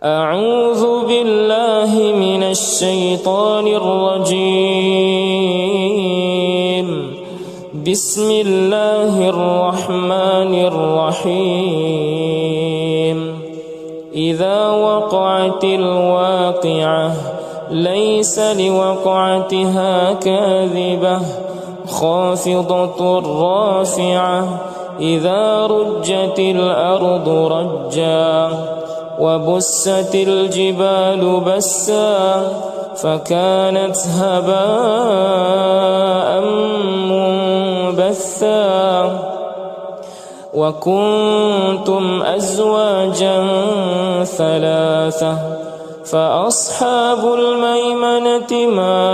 أعوذ بالله من الشيطان الرجيم. بسم الله الرحمن الرحيم. إذا وقعت الواقعة ليس لوقعتها كاذبة خافضة رافعة إذا رجت الأرض رجا وبست الجبال بسا فكانت هباء منبثا وكنتم أزواجا ثلاثة فأصحاب الميمنة ما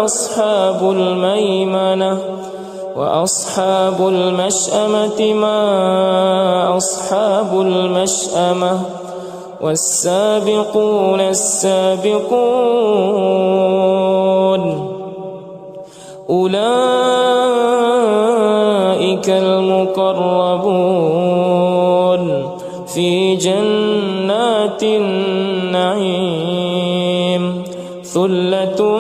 أصحاب الميمنة وأصحاب المشأمة ما أصحاب المشأمة والسابقون السابقون أولئك المقربون في جنات النعيم ثلة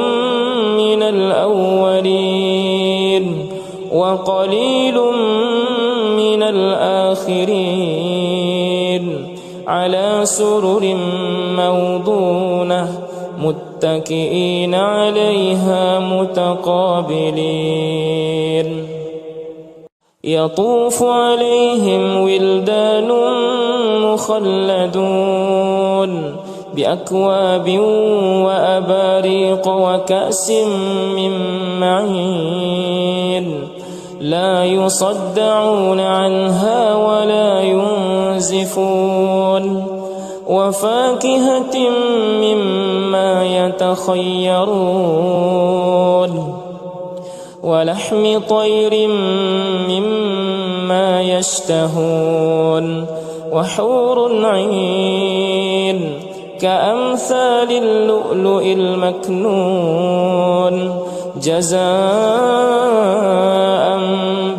من الأولين وقليل من الآخرين على سرر موضونة متكئين عليها متقابلين يطوف عليهم ولدان مخلدون بأكواب وأباريق وكأس من معين لا يصدعون عنها ولا ينزفون وفاكهة مما يتخيرون ولحم طير مما يشتهون وحور عين كأمثال اللؤلؤ المكنون جزاء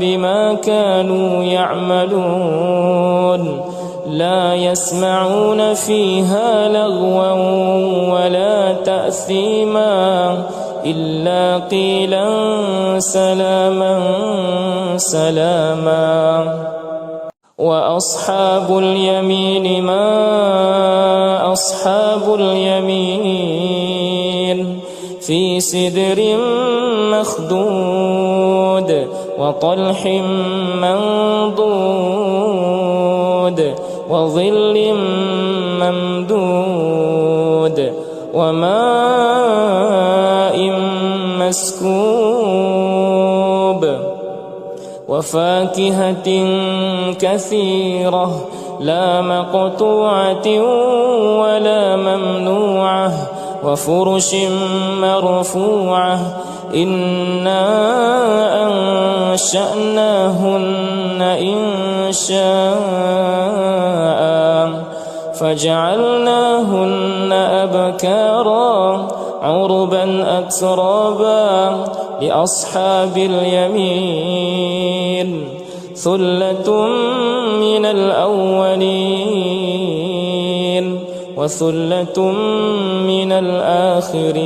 بما كانوا يعملون لا يسمعون فيها لغوا ولا تأثيما إلا قيلا سلاما سلاما وأصحاب اليمين ما أصحاب اليمين في سدر مخضود وطلح منضود وظل ممدود وماء مسكوب وفاكهة كثيرة لا مقطوعة ولا ممنوعة وفرش مرفوعة إنا أنشأناهن إنشاء فجعلناهن أبكارا عربا أترابا لأصحاب اليمين ثلة من الأولين وثلة من الآخرين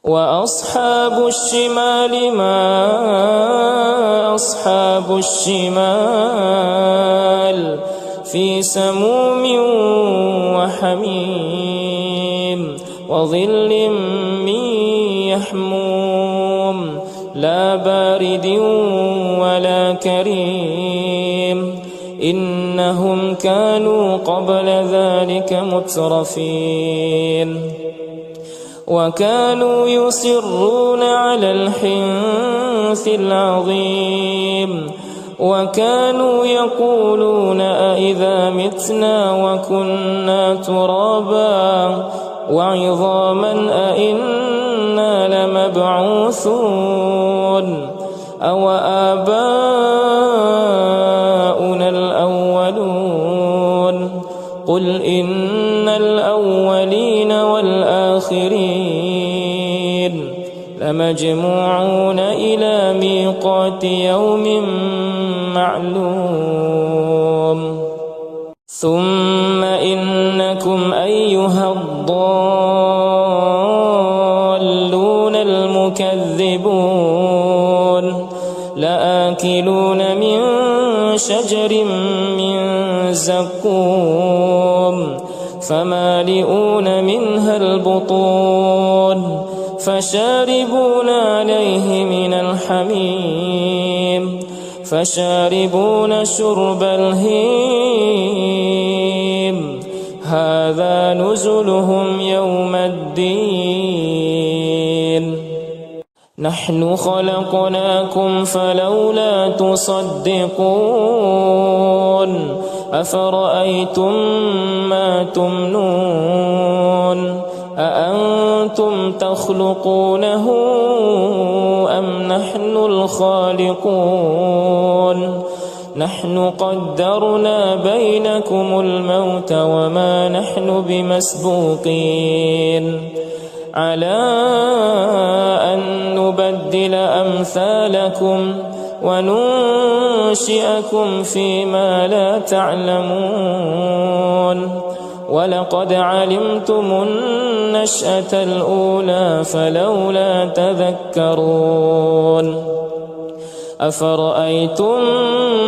وأصحاب الشمال ما أصحاب الشمال في سموم وحميم وظل من يحموم لا بارد ولا كريم إنهم كانوا قبل ذلك مترفين وكانوا يصرون على الحنث العظيم وكانوا يقولون أئذا متنا وكنا ترابا وعظاما أئنا لمبعوثون أو آباؤنا الأولون قل إن الأولين والآخرين لمجموعون إلى ميقات يوم معلوم ثم إنكم أيها الضالون المكذبون لآكلون من شجر من زقوم فمالئون منها البطون فشاربون عليه من الحميم فشاربون شرب الهيم هذا نزلهم يوم الدين نحن خلقناكم فلولا تصدقون أفرأيتم ما تمنون أأنتم تخلقونه أم نحن الخالقون نحن قدرنا بينكم الموت وما نحن بمسبوقين على أن نبدل أمثالكم وننشئكم فيما لا تعلمون ولقد علمتم النشأة الأولى فلولا تذكرون أفرأيتم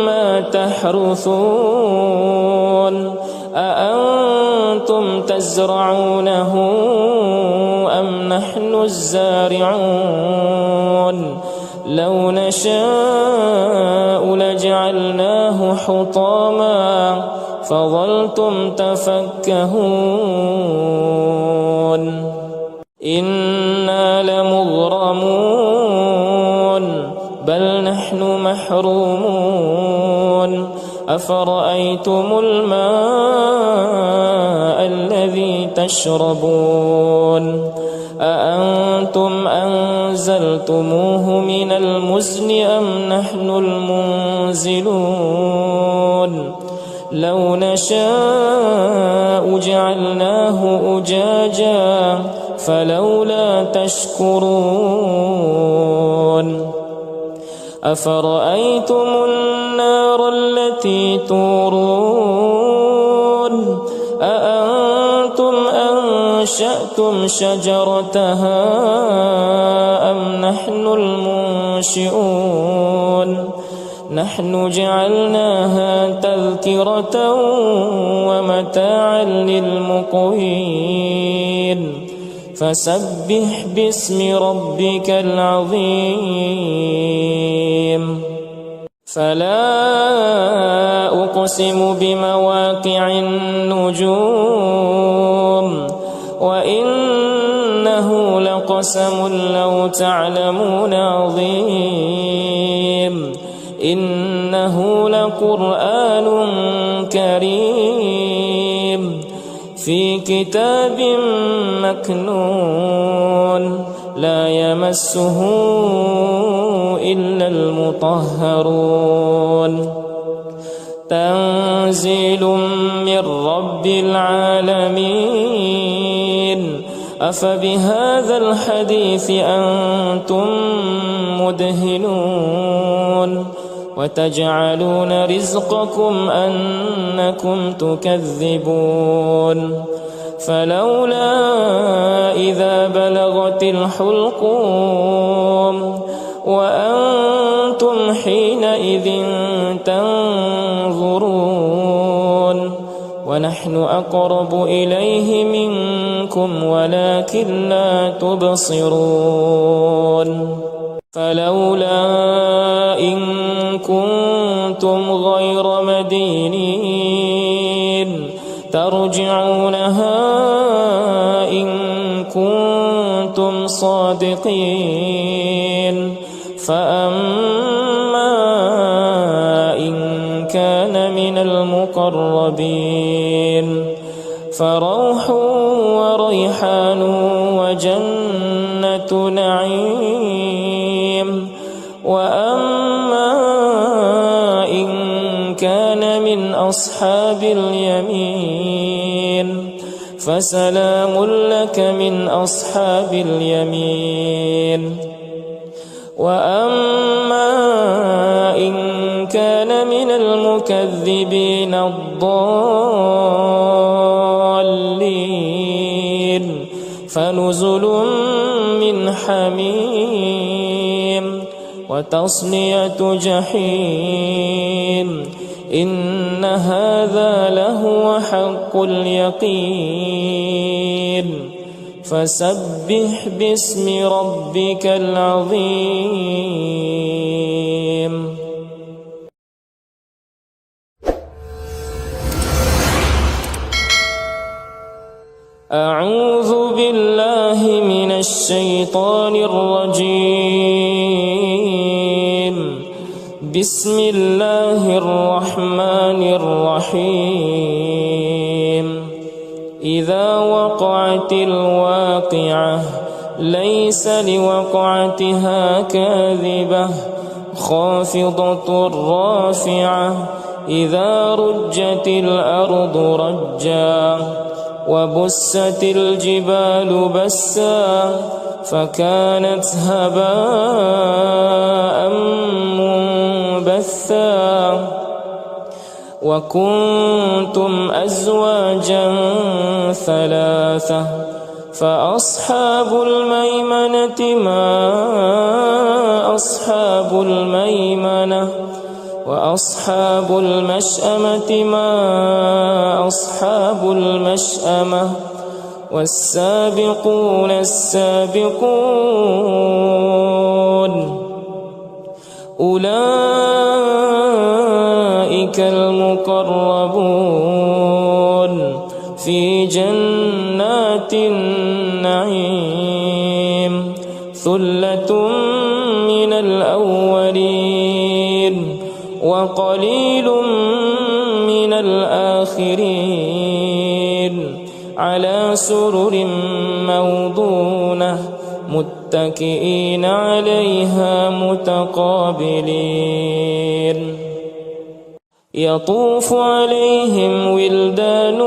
ما تحرثون أأنتم تزرعونه أم نحن الزارعون لو نشاء لجعلناه حطاما فظلتم تفكهون إنا لمغرمون بل نحن محرومون أفرأيتم الماء الذي تشربون أأنتم أنزلتموه من المزن أم نحن المنزلون لو نشاء جعلناه أجاجا فلولا تشكرون أفرأيتم النار التي تورون أأنتم أنشأتم شجرتها أم نحن المنشئون نحن جعلناها تذكرة ومتاعا للمقوين فسبح باسم ربك العظيم فلا أقسم بمواقع النجوم وإنه لقسم لو تعلمون عظيم إنه لقرآن كريم في كتاب مكنون لا يمسه إلا المطهرون تنزيل من رب العالمين أفبهذا الحديث أنتم مدهنون وتجعلون رزقكم أنكم تكذبون فلولا إذا بلغت الحلقوم وأنتم حينئذ تنظرون ونحن أقرب إليه منكم ولكن لا تبصرون فلولا إن كنتم غير مدينين ترجعونها إن كنتم صادقين فأما إن كان من المقربين فروح وريحان وجنة نعيم وأما إن كان من أصحاب اليمين فسلام لك من أصحاب اليمين وأما إن كان من المكذبين الضالين حميم وتصلية جحيم إن هذا لهو حق اليقين فسبح باسم ربك العظيم. أعوذ بالله من الشيطان الرجيم. بسم الله الرحمن الرحيم. إذا وقعت الواقعة ليس لوقعتها كاذبة خافضة رافعة إذا رجت الأرض رجا وبست الجبال بسا فكانت هباء منبثا وكنتم أزواجا ثلاثة فأصحاب الميمنة ما أصحاب الميمنة وأصحاب المشأمة ما أصحاب المشأمة والسابقون السابقون أولئك المقربون في جنات النعيم ثلة من الأولين وقليل من الآخرين على سرر موضونة متكئين عليها متقابلين يطوف عليهم ولدان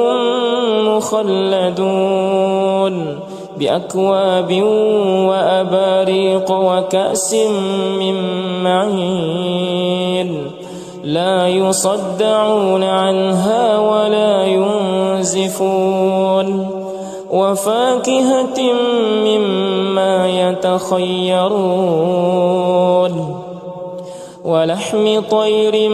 مخلدون بأكواب وأباريق وكأس من معين لا يصدعون عنها ولا ينزفون وفاكهة مما يتخيرون ولحم طير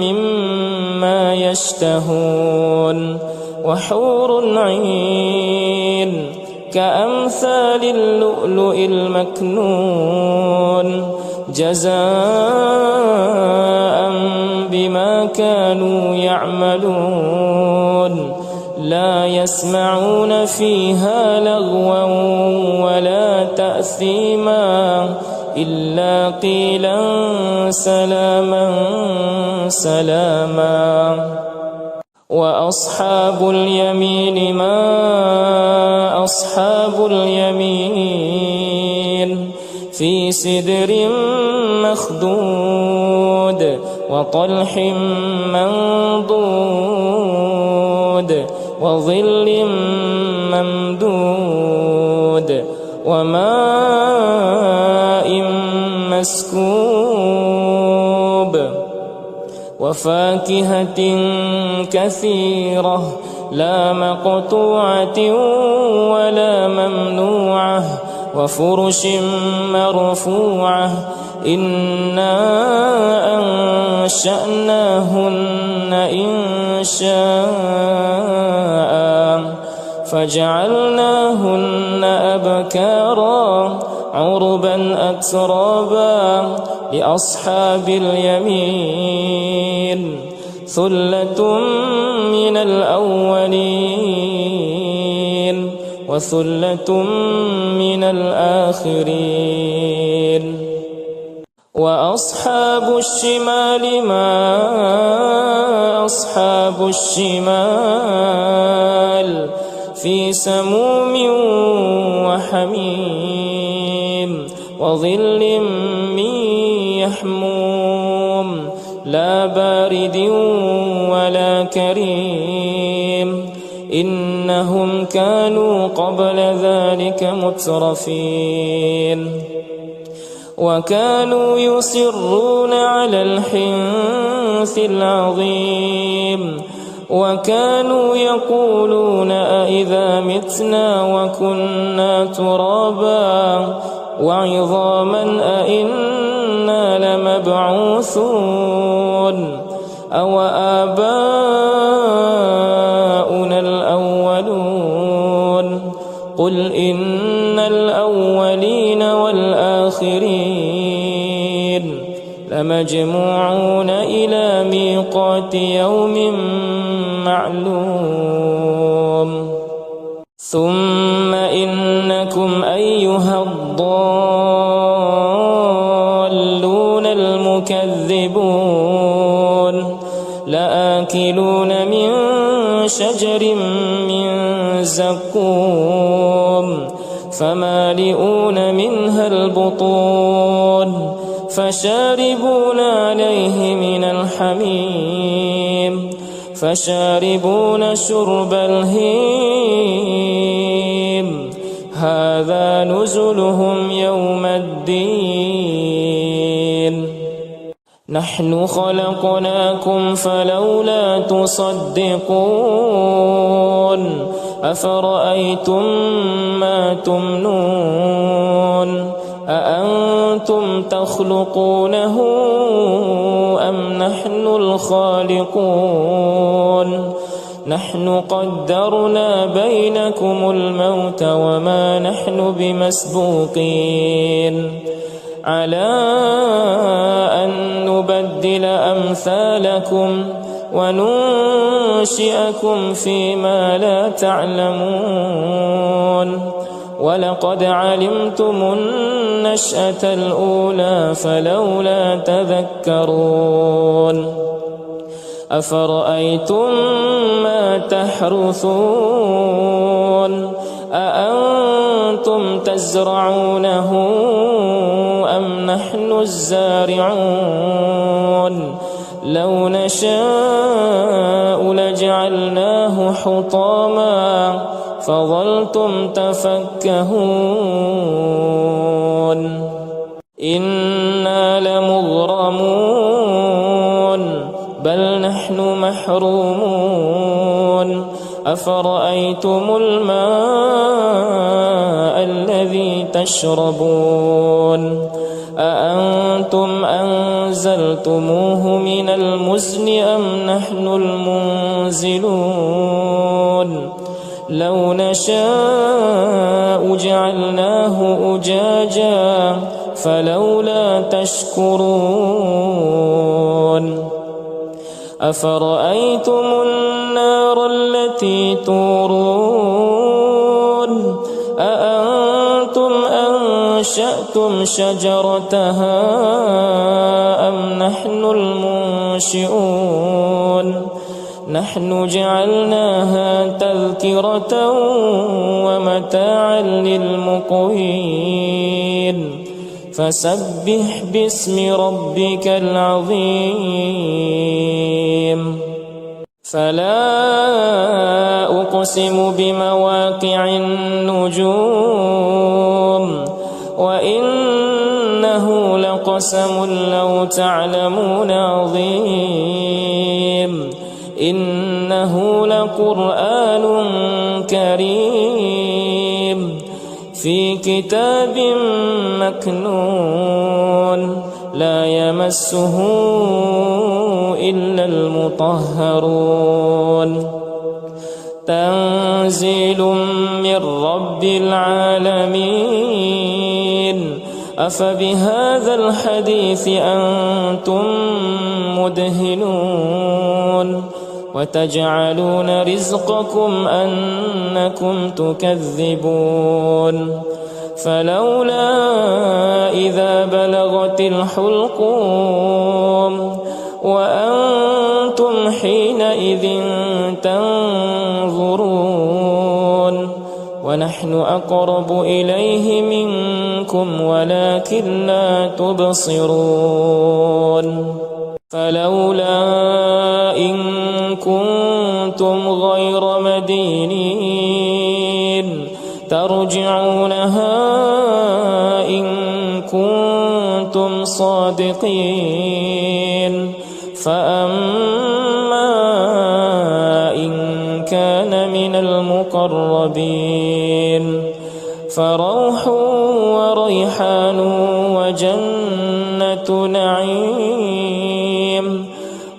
مما يشتهون وحور عين كأمثال اللؤلؤ المكنون جزاء بما كانوا يعملون لا يسمعون فيها لغوا ولا تأثيما إلا قيلا سلاما سلاما وأصحاب اليمين ما أصحاب اليمين في سدر مخضود وطلح منضود وظل ممدود وماء مسكوب وفاكهة كثيرة لا مقطوعة ولا ممنوعة وفرش مرفوعة إنا أنشأناهن إنشاء فجعلناهن أبكارا عربا أترابا لأصحاب اليمين ثلة من الأولين وثلة من الآخرين وأصحاب الشمال ما أصحاب الشمال في سموم وحميم وظل من يحموم لا بارد ولا كريم إنهم كانوا قبل ذلك مترفين وكانوا يصرون على الحنث العظيم وكانوا يقولون أئذا متنا وكنا ترابا وعظاما أئنا لمبعوثون أو آباؤنا الأولون قل إن الأولين والآخرين لمجموعون إلى ميقات يوم معلوم ثم إنكم أيها الضالون المكذبون لآكلون من شجر من زقوم فمالئون منها البطون فشاربون عليه من الحميم فشاربون شرب الهيم هذا نزلهم يوم الدين نحن خلقناكم فلولا تصدقون أفرأيتم ما تمنون أأنتم تخلقونه أم نحن الخالقون نحن قدرنا بينكم الموت وما نحن بمسبوقين على أن نبدل أمثالكم وننشئكم فيما لا تعلمون ولقد علمتم النشأة الأولى فلولا تذكرون أفرأيتم ما تحرثون أأنتم تزرعونه أم نحن الزارعون لو نشاء لجعلناه حطاما فظلتم تفكهون إنا لمغرمون بل نحن محرومون أفرأيتم الماء الذي تشربون أأنتم أنزلتموه من المزن أم نحن المنزلون لو نشاء جعلناه أجاجا فلولا تشكرون أفرأيتم النار التي تورون أأنتم أنشأتم شجرتها أم نحن المنشئون نحن جعلناها تذكرة ومتاعا للمقوين فسبح باسم ربك العظيم فلا أقسم بمواقع النجوم وإنه لقسم لو تعلمون عظيم إنه لقرآن كريم في كتاب مكنون لا يمسه إلا المطهرون تنزيل من رب العالمين أفبهذا الحديث أنتم مدهنون وتجعلون رزقكم أنكم تكذبون فلولا إذا بلغت الحلقوم وأنتم حينئذ تنظرون ونحن أقرب إليه منكم ولكن لا تبصرون فلولا إن كنتم غير مدينين ترجعونها إن كنتم صادقين فأما إن كان من المقربين فروح وريحان وريحان وجنة نعيم.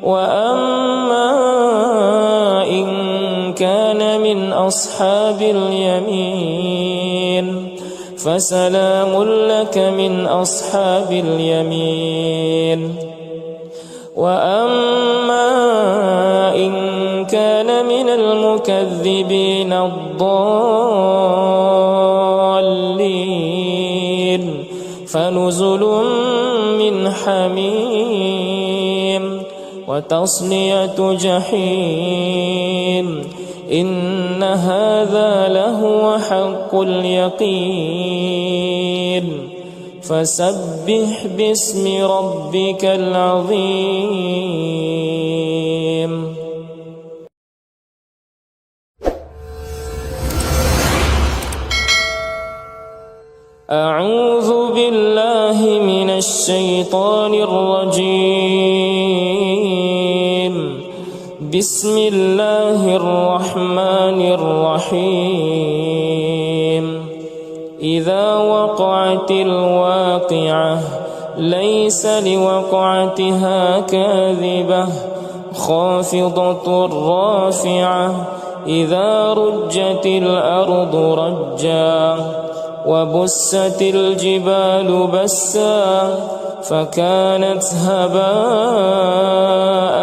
وأما إن كان من أصحاب اليمين فسلام لك من أصحاب اليمين. وأما إن كان من المكذبين الضالين فنزل من حميم وتصلية جحيم. إن هذا لهو حق اليقين. فسبح باسم ربك العظيم. أعوذ بالله من الشيطان الرجيم. بسم الله الرحمن الرحيم. إذا وقعت الواقعة ليس لوقعتها كاذبة خافضة رافعة. إذا رجت الأرض رجا وبست الجبال بسا فكانت هباء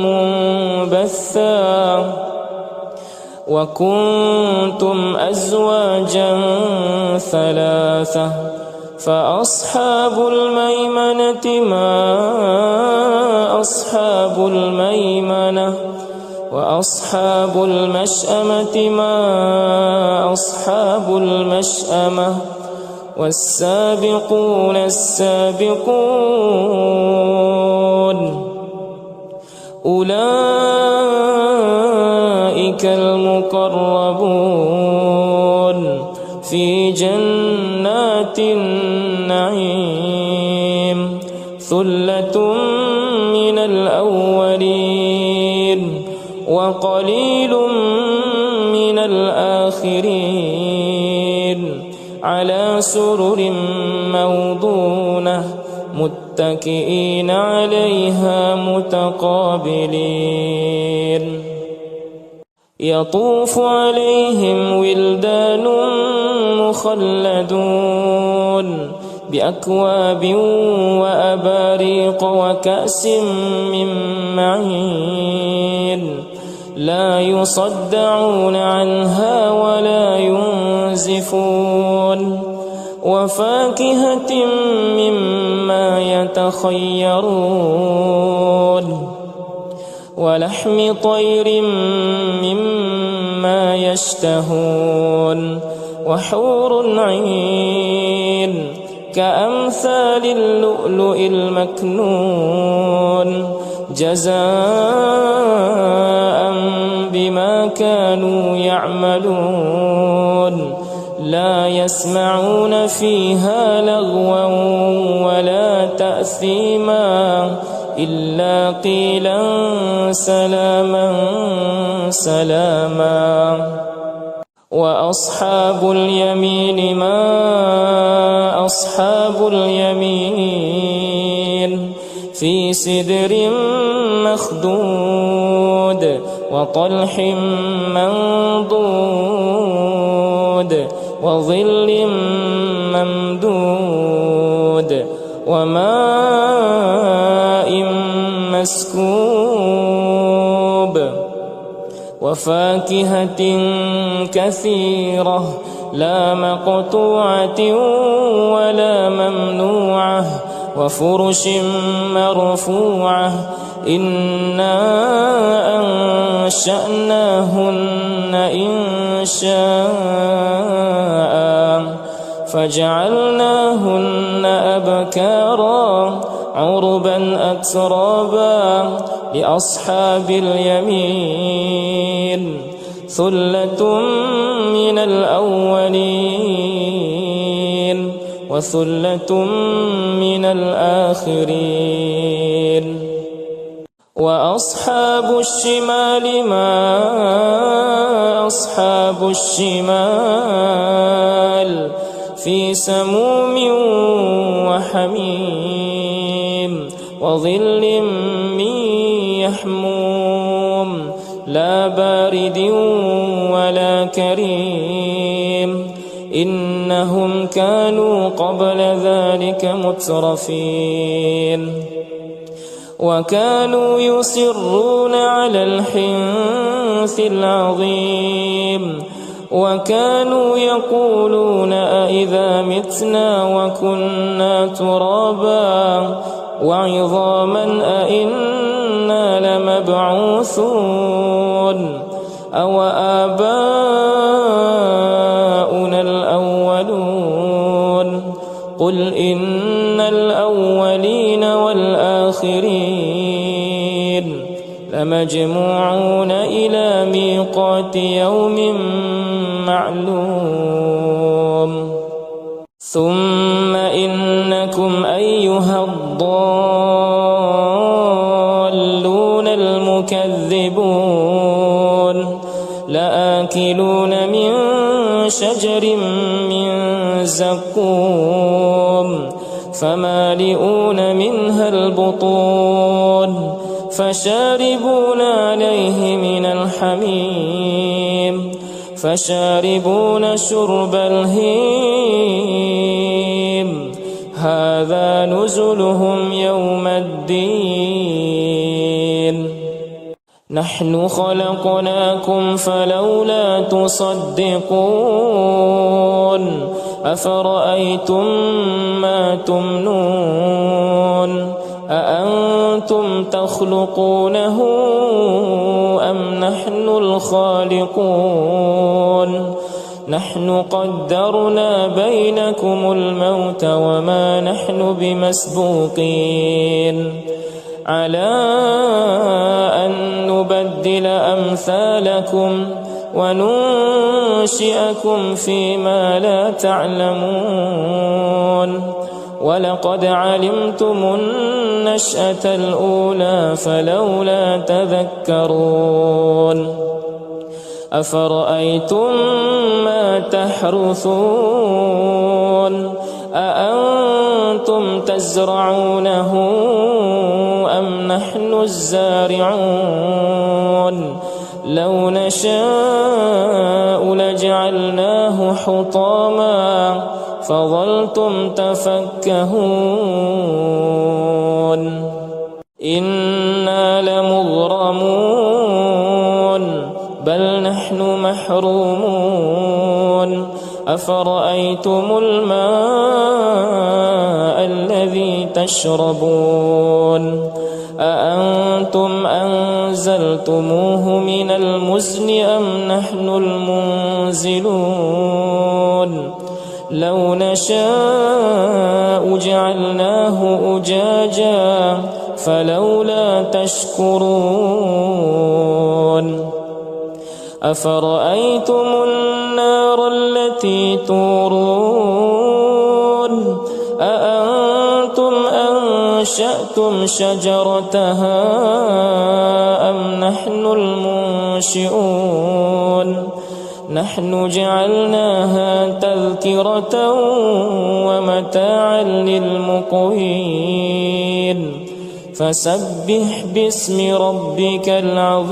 منبثا. وكنتم أزواجا ثلاثة فأصحاب الميمنة ما أصحاب الميمنة. وأصحاب المشأمة ما أصحاب المشأمة. والسابقون السابقون أولئك المقربون في جنات النعيم. ثلة من الأولين وقليل من الآخرين. على سرر موضونة متكئين عليها متقابلين. يطوف عليهم ولدان مخلدون بأكواب وأباريق وكأس من معين. لا يصدعون عنها ولا ينزفون. وفاكهة مما يتخيرون. ولحم طير مما يشتهون. وحور عين كأمثال اللؤلؤ المكنون جزاء بما كانوا يعملون. لا يسمعون فيها لغوا ولا تأثيما إلا قيلا سلاما سلاما. وأصحاب اليمين ما أصحاب اليمين. في سدر مخدود وطلح منضود وظل ممدود وماء مسكوب. وفاكهة كثيرة لا مقطوعة ولا ممنوعة. وفرش مرفوعة. إنا أنشأناهن إنشاء فجعلناهن أبكارا عربا أترابا لأصحاب اليمين. ثلة من الأولين وثلة من الآخرين. وأصحاب الشمال ما أصحاب الشمال. في سموم وحميم وظل من يحموم لا بارد ولا كريم إنهم كانوا قبل ذلك مترفين وكانوا يصرون على الحنث العظيم وكانوا يقولون أإذا متنا وكنا ترابا وعظاما أإنا لمبعوثون أو آباؤنا الأولون قل إن الأولين والآخرين لمجموعون إلى ميقات يوم معلوم ثم إنكم أيها الضالون المكذبون لآكلون من شجر من زقوم فمالئون منها البطون فشاربون عليه من الحميم فشاربون شرب الهيم هذا نزلهم يوم الدين نحن خلقناكم فلولا تصدقون أفرأيتم ما تمنون أأنتم تخلقونه أم نحن الخالقون نحن قدرنا بينكم الموت وما نحن بمسبوقين على أن نبدل أمثالكم وننشئكم فيما لا تعلمون ولقد علمتم النشأة الأولى فلولا تذكرون أفرأيتم ما تحرثون أأنتم تزرعونه أم نحن الزارعون لو نشاء لجعلناه حطاما فظلتم تفكهون إنا لمغرمون بل نحن محرومون أفرأيتم الماء الذي تشربون أأنتم أنزلتموه من المزن أم نحن المنزلون لو نشاء جعلناه أجاجا فلولا تشكرون أفرأيتم النار التي تورون أأنتم أنشأتم شجرتها أم نحن المنشئون نحن جعلناها تذكرة ومتاعا للمقوين فسبح باسم ربك العظيم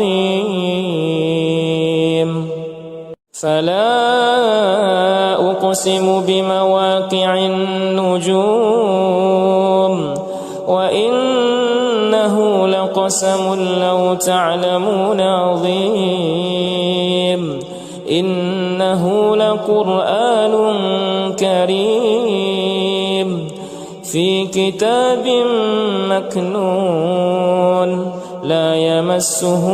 فلا أقسم بمواقع النجوم وإنه لقسم لو تعلمون عظيم إنه لقرآن كريم في كتاب مكنون لا يمسه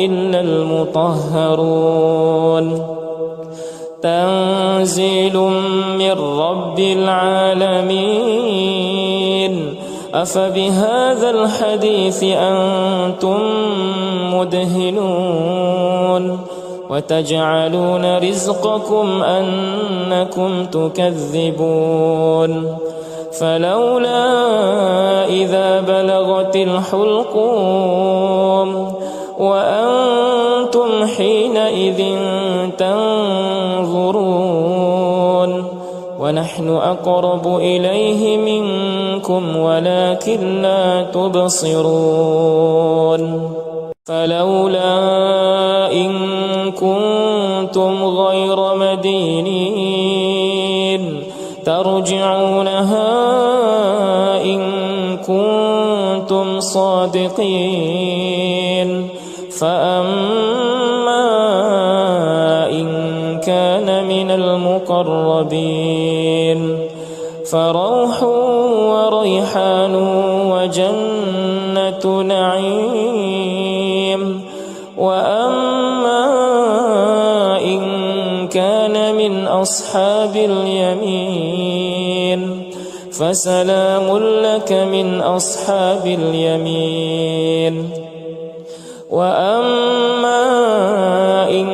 إلا المطهرون تنزيل من رب العالمين أفبهذا الحديث أنتم مدهنون وتجعلون رزقكم أنكم تكذبون فلولا إذا بلغت الحلقوم وأنتم حينئذ تنظرون ونحن أقرب إليه منكم ولكن لا تبصرون فلولا إن كنتم غير مدينين ترجعونها إن كنتم صادقين فأما إن كان من المقربين فروح وريحان وجنة نعيم وأما إن كان من أصحاب اليمين فسلام لك من أصحاب اليمين وأما إن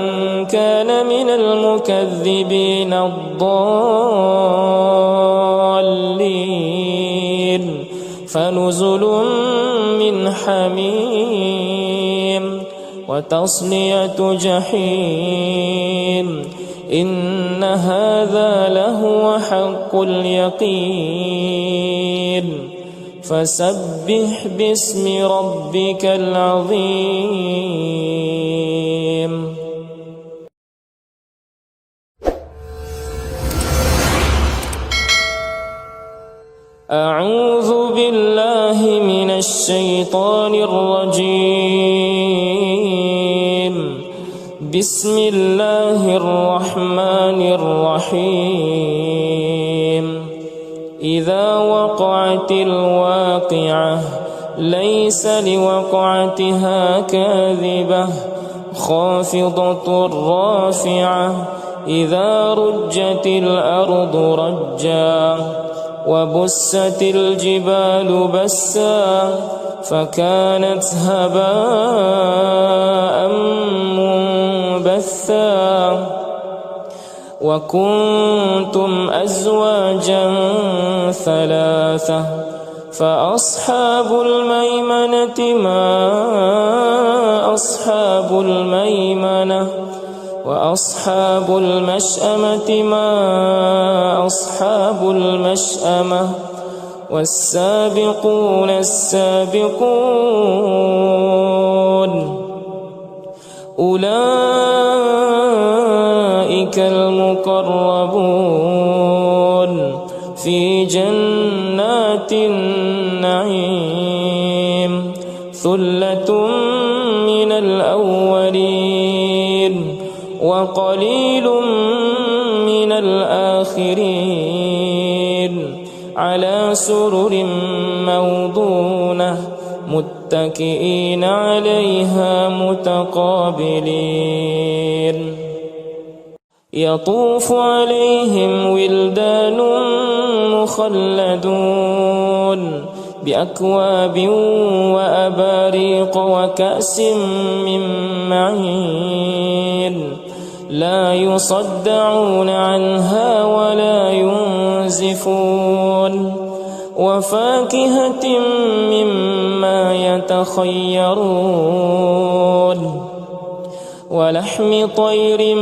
كان من المكذبين الضالين فنزل من حميم وتصلية جحيم إن هذا لهو حق اليقين فسبح باسم ربك العظيم. أعوذ بالله من الشيطان الرجيم. بسم الله الرحمن الرحيم. إذا وقعت الواقعة ليس لوقعتها كاذبة خافضة رافعة إذا رجت الأرض رجا وبست الجبال بسا فكانت هباء منبثا وكنتم أزواجا ثلاثة فأصحاب الميمنة ما أصحاب الميمنة وأصحاب المشأمة ما أصحاب المشأمة والسابقون السابقون أولئك المقربون في جنات النعيم ثلة من الأولين وقليل من الآخرين على سرر موضونة متكئين عليها متقابلين يطوف عليهم ولدان مخلدون بأكواب وأباريق وكأس من معين لا يصدعون عنها ولا ينزفون وفاكهة مما يتخيرون ولحم طير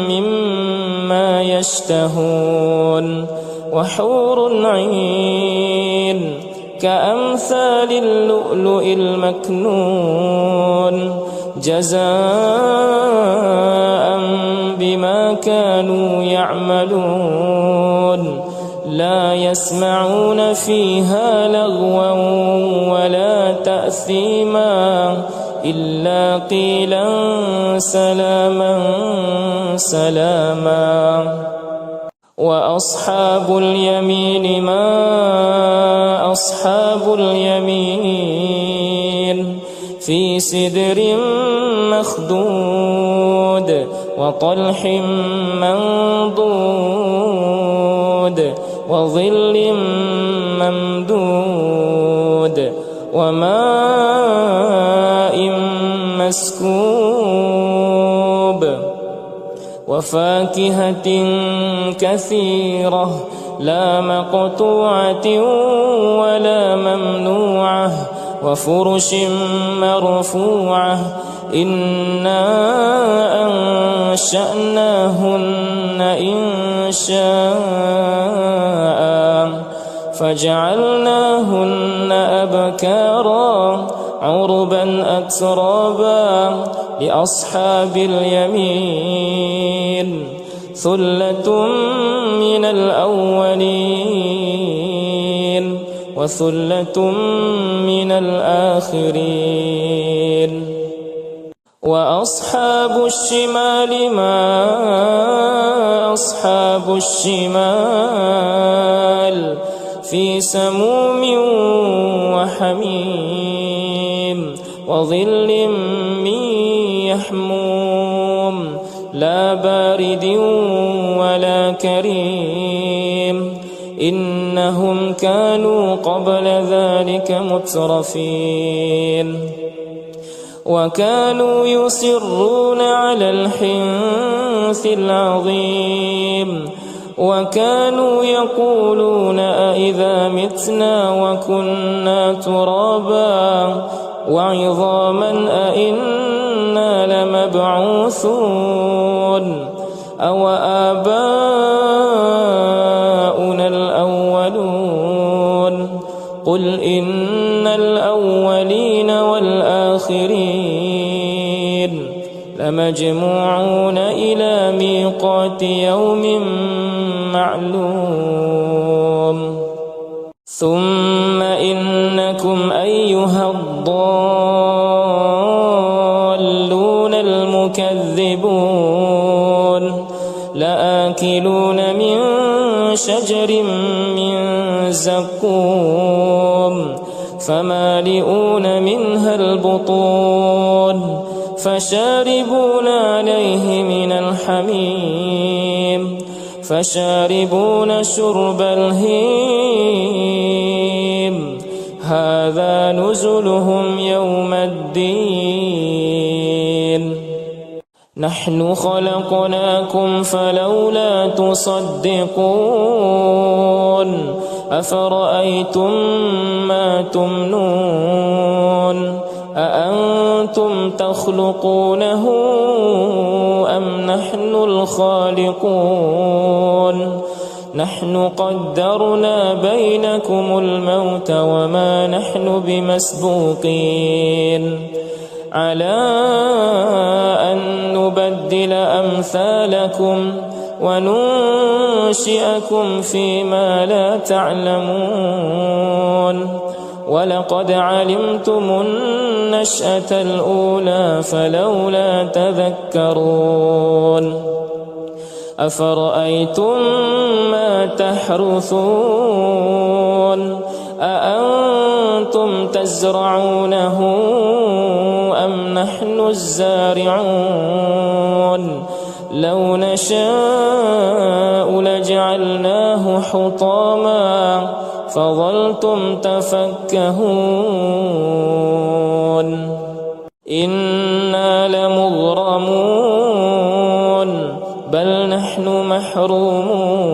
مما يشتهون وحور عين كأمثال اللؤلؤ المكنون جزاء بما كانوا يعملون لا يسمعون فيها لغوا ولا تأثيما إلا قيلا سلاما سلاما وأصحاب اليمين ما أصحاب اليمين في سدر مخضود وطلح منضود وظل ممدود وماء مسكوب وفاكهة كثيرة لا مقطوعة ولا ممنوعة وفرش مرفوعة إنا أنشأناهن شاء فجعلناهن أبكارا عربا أترابا لأصحاب اليمين ثلة من الأولين وثلة من الآخرين وأصحاب الشمال ما أصحاب الشمال في سموم وحميم وظل من يحموم لا بارد ولا كريم إنهم كانوا قبل ذلك مترفين وكانوا يصرون على الحنث العظيم وكانوا يقولون أإذا متنا وكنا ترابا وعظاما أإنا لمبعوثون أو آباؤنا الأولون قل إن الأولين والآخرين لمجموعون إلى ميقات يوم معلوم ثم إنكم أيها الضالون المكذبون لآكلون من شجر من زقوم فمالئون منها البطون فشاربون عليه من الحميم فشاربون شرب الهيم هذا نزلهم يوم الدين نحن خلقناكم فلولا تصدقون أفرأيتم ما تمنون أأنتم تخلقونه أم نحن الخالقون نحن قدرنا بينكم الموت وما نحن بمسبوقين على أن نبدل أمثالكم وننشئكم فيما لا تعلمون ولقد علمتم النشأة الأولى فلولا تذكرون أفرأيتم ما تحرثون أأنتم تزرعونه أم نحن الزارعون لو نشاء لجعلناه حطاما فظلتم تفكهون إنا لمغرمون بل نحن محرومون